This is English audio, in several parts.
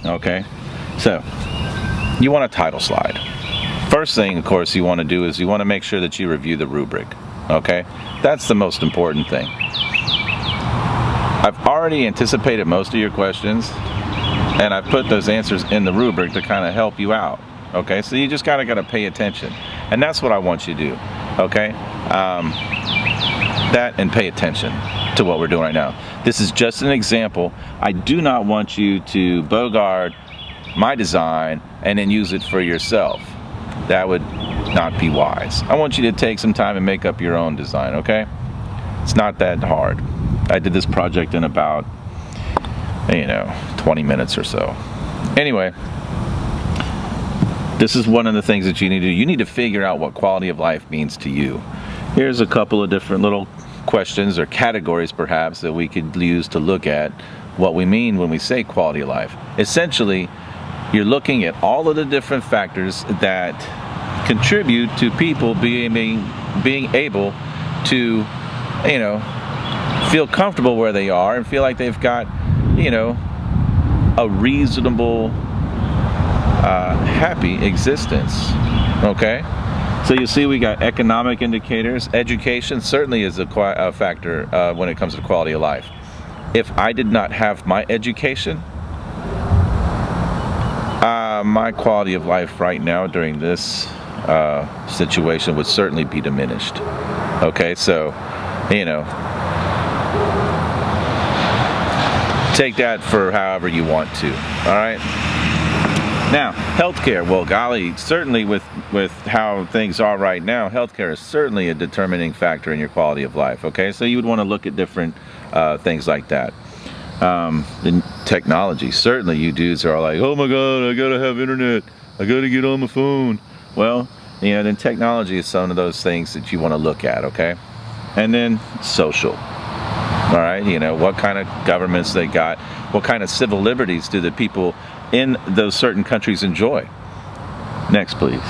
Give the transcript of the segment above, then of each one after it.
Okay, so you want a title slide. First thing, of course, you want to do is you want to make sure that you review the rubric. Okay, that's the most important thing. I've already anticipated most of your questions, and I've put those answers in the rubric to kind of help you out. Okay, so you just got to pay attention, and that's what I want you to do. Okay, that and pay attention to what we're doing right now. This is just an example. I do not want you to bogart my design and then use it for yourself. That would not be wise. I want you to take some time and make up your own design, okay? It's not that hard. I did this project in about, 20 minutes or so. Anyway, this is one of the things that you need to do. You need to figure out what quality of life means to you. Here's a couple of different little questions or categories perhaps that we could use to look at what we mean when we say quality of life. Essentially, you're looking at all of the different factors that contribute to people being able to, feel comfortable where they are and feel like they've got, a reasonable, happy existence. Okay? So you see we got economic indicators. Education certainly is a factor when it comes to quality of life. If I did not have my education, my quality of life right now during this situation would certainly be diminished. Okay, so, take that for however you want to, all right? Now, healthcare, well, golly, certainly with how things are right now, healthcare is certainly a determining factor in your quality of life, okay? So you would want to look at different things like that. In technology, certainly you dudes are like, oh my God, I gotta have internet, I gotta get on my phone. Well, then technology is some of those things that you want to look at, okay? And then social, all right? What kind of governments they got, what kind of civil liberties do the people in those certain countries enjoy. Next, please.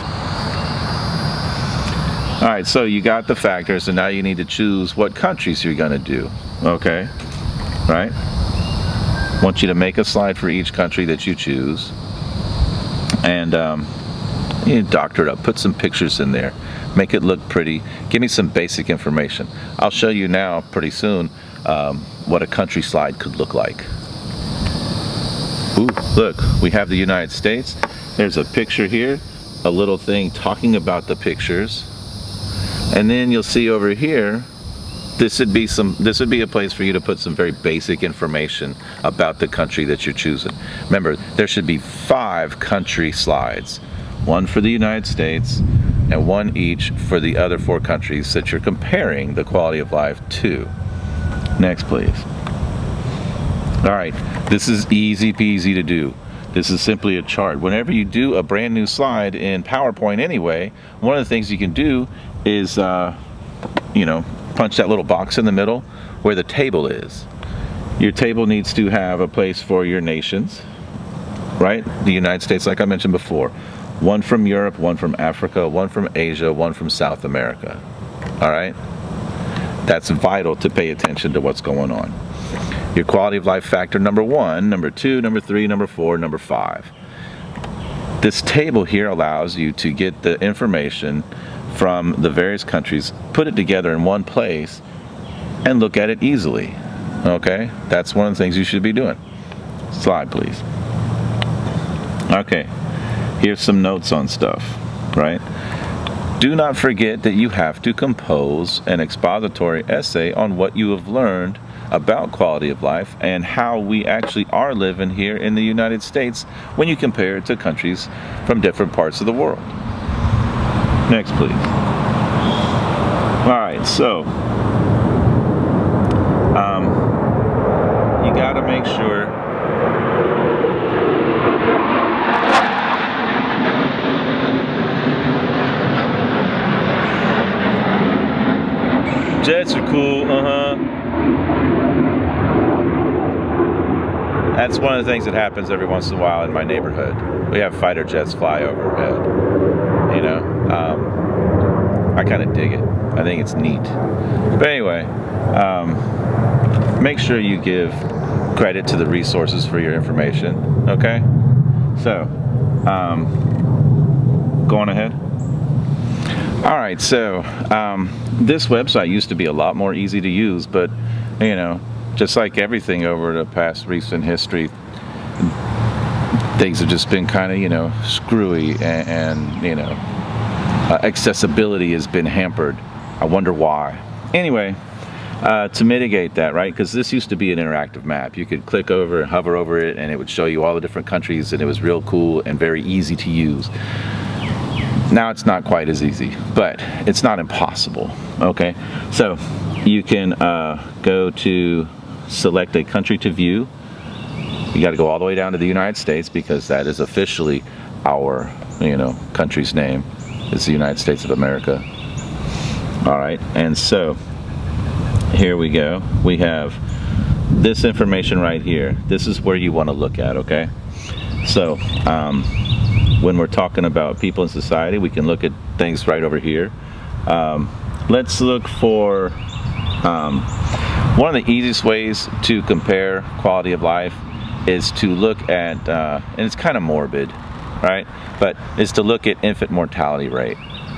All right, so you got the factors, and now you need to choose what countries you're gonna do, okay? Right? Want you to make a slide for each country that you choose, and doctor it up, put some pictures in there, make it look pretty, give me some basic information. I'll show you now pretty soon what a country slide could look like. Ooh, look, we have the United States. There's a picture here, a little thing talking about the pictures, and then you'll see over here, this would be a place for you to put some very basic information about the country that you're choosing. Remember, there should be 5 country slides, one for the United States and one each for the other 4 countries that you're comparing the quality of life to. Next, please. All right, this is easy peasy to do. This is simply a chart. Whenever you do a brand new slide in PowerPoint anyway, one of the things you can do is, punch that little box in the middle where the table is. Your table needs to have a place for your nations, right? The United States, like I mentioned before. One from Europe, one from Africa, one from Asia, one from South America. All right? That's vital to pay attention to what's going on. Your quality of life factor number 1, number 2, number 3, number 4, number 5. This table here allows you to get the information from the various countries, put it together in one place, and look at it easily. Okay? That's one of the things you should be doing. Slide, please. Okay. Here's some notes on stuff, right? Do not forget that you have to compose an expository essay on what you have learned about quality of life and how we actually are living here in the United States when you compare it to countries from different parts of the world. Next, please. All right, so you got to make sure jets are cool, That's one of the things that happens every once in a while in my neighborhood. We have fighter jets fly overhead. I kind of dig it. I think it's neat. But anyway, make sure you give credit to the resources for your information. Okay, so going ahead. All right, so this website used to be a lot more easy to use, but you know, just like everything over the past recent history, things have just been kind of, you know, screwy, and you know, accessibility has been hampered. I wonder why. Anyway, to mitigate that, right, because this used to be an interactive map. You could click over and hover over it, and it would show you all the different countries, and it was real cool and very easy to use. Now it's not quite as easy, but it's not impossible. Okay, so you can go to select a country to view. You got to go all the way down to the United States, because that is officially our, you know, country's name. It's the United States of America. All right, and so here we go. We have this information right here. This is where you want to look at, okay? So when we're talking about people in society, we can look at things right over here. Let's look for one of the easiest ways to compare quality of life is to look at, and it's kind of morbid, right? But is to look at infant mortality rate.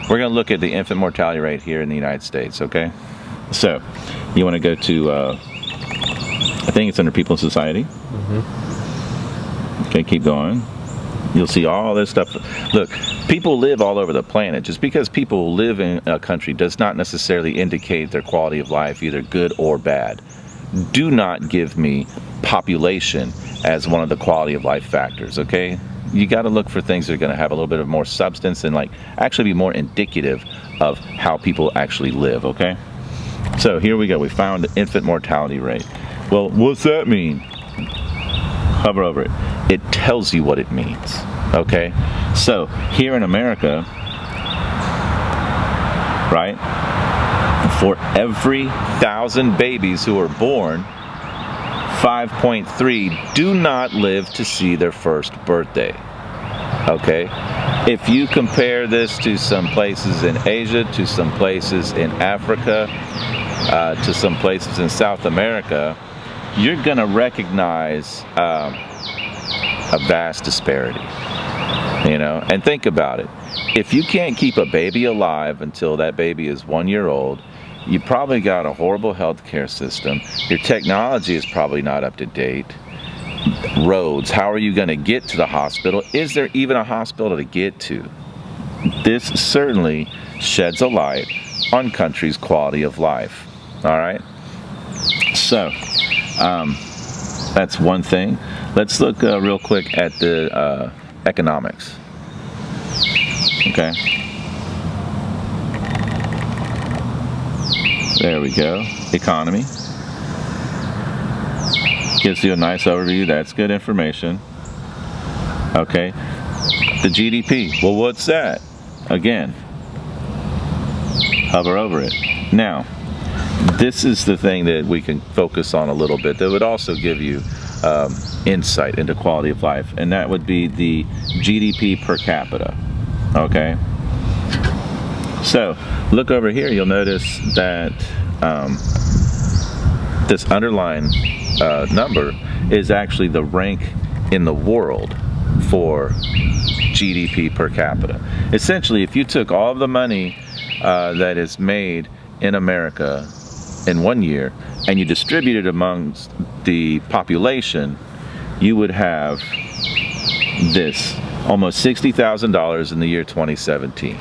We're going to look at the infant mortality rate here in the United States, okay? So you want to go to, I think it's under people in society. Okay, keep going. You'll see all this stuff. Look, people live all over the planet. Just because people live in a country does not necessarily indicate their quality of life, either good or bad. Do not give me population as one of the quality of life factors, okay? You got to look for things that are going to have a little bit of more substance and like actually be more indicative of how people actually live, okay? So here we go. We found the infant mortality rate. Well, what's that mean? Hover over it. It tells you what it means, okay? So here in America, right, for every 1,000 babies who are born, 5.3 do not live to see their first birthday, okay? If you compare this to some places in Asia, to some places in Africa, to some places in South America, you're gonna recognize a vast disparity, you know? And think about it. If you can't keep a baby alive until that baby is 1 year old, you probably got a horrible healthcare system. Your technology is probably not up to date. Roads, how are you going to get to the hospital? Is there even a hospital to get to? This certainly sheds a light on countries' quality of life. All right? So, that's one thing. Let's look real quick at the economics. Okay. There we go. Economy. Gives you a nice overview. That's good information. Okay. The GDP. Well, what's that? Again, hover over it. Now, this is the thing that we can focus on a little bit that would also give you insight into quality of life, and that would be the GDP per capita. Okay. So look over here, you'll notice that this underlying number is actually the rank in the world for GDP per capita. Essentially, if you took all of the money that is made in America in 1 year and you distributed amongst the population, you would have this, almost $60,000 in the year 2017.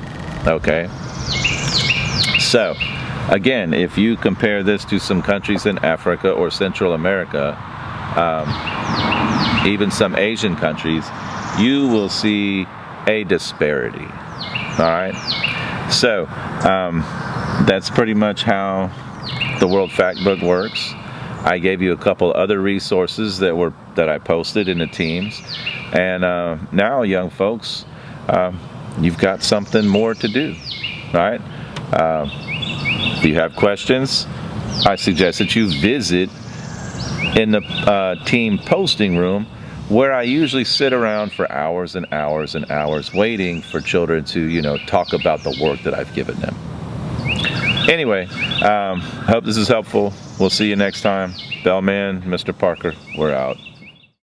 Okay. So, again, if you compare this to some countries in Africa or Central America, even some Asian countries, you will see a disparity. All right? So, that's pretty much how the World Factbook works. I gave you a couple other resources that I posted in the teams. And now, young folks, you've got something more to do, right? If you have questions, I suggest that you visit in the team posting room, where I usually sit around for hours and hours and hours waiting for children to, you know, talk about the work that I've given them. Anyway, hope this is helpful. We'll see you next time. Bellman, Mr. Parker, we're out.